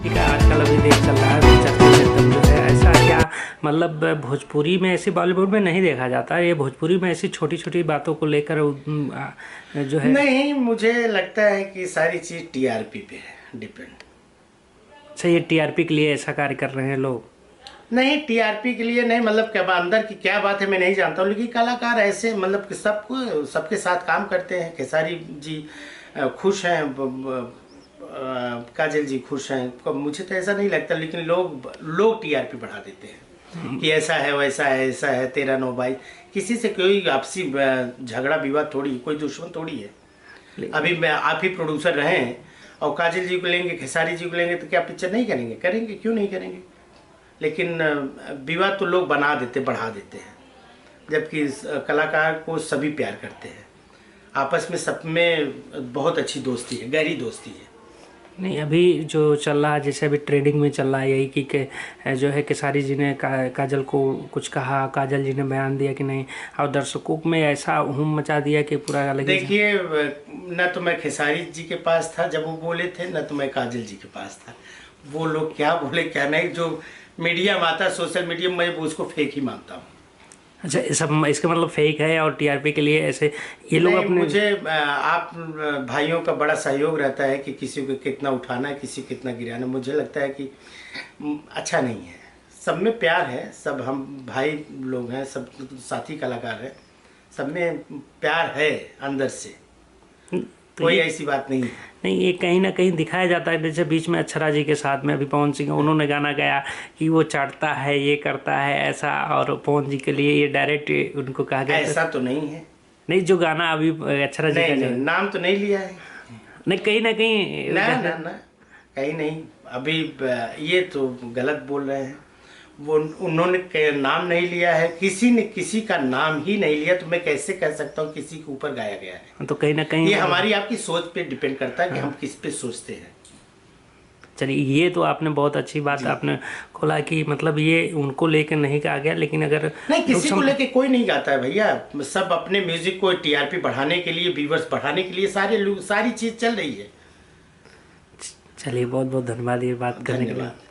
ठीक है, आजकल अभी देख चल रहा है अभी चर्चा में एकदम जो है ऐसा क्या मतलब भोजपुरी में ऐसी बॉलीवुड में नहीं देखा जाता है। ये भोजपुरी में ऐसी छोटी छोटी बातों को लेकर जो है। नहीं, मुझे लगता है कि सारी चीज़ टीआरपी पे है डिपेंड। अच्छा, ये टीआरपी के लिए ऐसा कार्य कर रहे हैं लोग? नहीं, टीआरपी के लिए नहीं, मतलब क्या अंदर की क्या बात है मैं नहीं जानता हूँ, लेकिन कलाकार ऐसे मतलब कि सबको सबके साथ काम करते हैं। खेसारी जी खुश हैं, काजल जी खुश हैं, तो मुझे तो ऐसा नहीं लगता, लेकिन लोग टीआरपी बढ़ा देते हैं कि ऐसा है वैसा है ऐसा है 13/9/22। किसी से कोई आपसी झगड़ा विवाद थोड़ी, कोई दुश्मन थोड़ी है। अभी मैं आप ही प्रोड्यूसर रहे हैं और काजल जी को लेंगे, खेसारी जी को लेंगे तो क्या पिक्चर नहीं करेंगे? करेंगे, क्यों नहीं करेंगे। लेकिन विवाद तो लोग बना देते, बढ़ा देते हैं, जबकि कलाकार को सभी प्यार करते हैं। आपस में सब में बहुत अच्छी दोस्ती है, गहरी दोस्ती है। नहीं, अभी जो चल रहा है जैसे अभी ट्रेडिंग में चल रहा है यही कि जो है खेसारी जी ने काजल को कुछ कहा, काजल जी ने बयान दिया कि नहीं, और दर्शकों में ऐसा हुम मचा दिया कि पूरा अलग। देखिए, न तो मैं खेसारी जी के पास था जब वो बोले थे, न तो मैं काजल जी के पास था। वो लोग क्या बोले क्या नहीं, जो मीडिया में आता, सोशल मीडिया में, मैं उसको फेक ही मानता हूँ। अच्छा, सब इसका मतलब फेक है और टीआरपी के लिए ऐसे ये लोग नहीं, अपने। मुझे आप भाइयों का बड़ा सहयोग रहता है कि किसी को कितना उठाना है, किसी को कितना गिराना। मुझे लगता है कि अच्छा नहीं है। सब में प्यार है, सब हम भाई लोग हैं, सब साथी कलाकार हैं, सब में प्यार है अंदर से, तो कोई ये ऐसी बात नहीं है। नहीं, ये कहीं ना कहीं दिखाया जाता है। जैसे बीच में अक्षरा जी के साथ में अभी पवन सिंह, उन्होंने गाना गाया कि वो चाटता है, ये करता है ऐसा, और पवन जी के लिए ये डायरेक्ट उनको कहा गया ऐसा तो नहीं है। नहीं, जो गाना अभी अक्षरा जी का नहीं जो नहीं, नाम तो नहीं लिया है। नहीं, कहीं ना कहीं ना ना ना, कहीं नहीं। अभी ये तो गलत बोल रहे हैं। वो उन्होंने नाम नहीं लिया है, किसी ने किसी का नाम ही नहीं लिया, तो मैं कैसे कह सकता हूँ किसी के ऊपर गाया गया है। तो कहीं ना कहीं ये हमारी आपकी सोच पे डिपेंड करता है कि हम किस पे सोचते हैं। चलिए, ये तो आपने बहुत अच्छी बात जी। आपने खोला कि मतलब ये उनको लेकर नहीं कहा गया, लेकिन अगर नहीं, लोग किसी को लेके कोई नहीं गाता है भैया। सब अपने म्यूजिक को टीआरपी बढ़ाने के लिए, व्यूवर्स बढ़ाने के लिए सारे लोग, सारी चीज चल रही है। चलिए, बहुत बहुत धन्यवाद ये बात करने के लिए। धन्यवाद।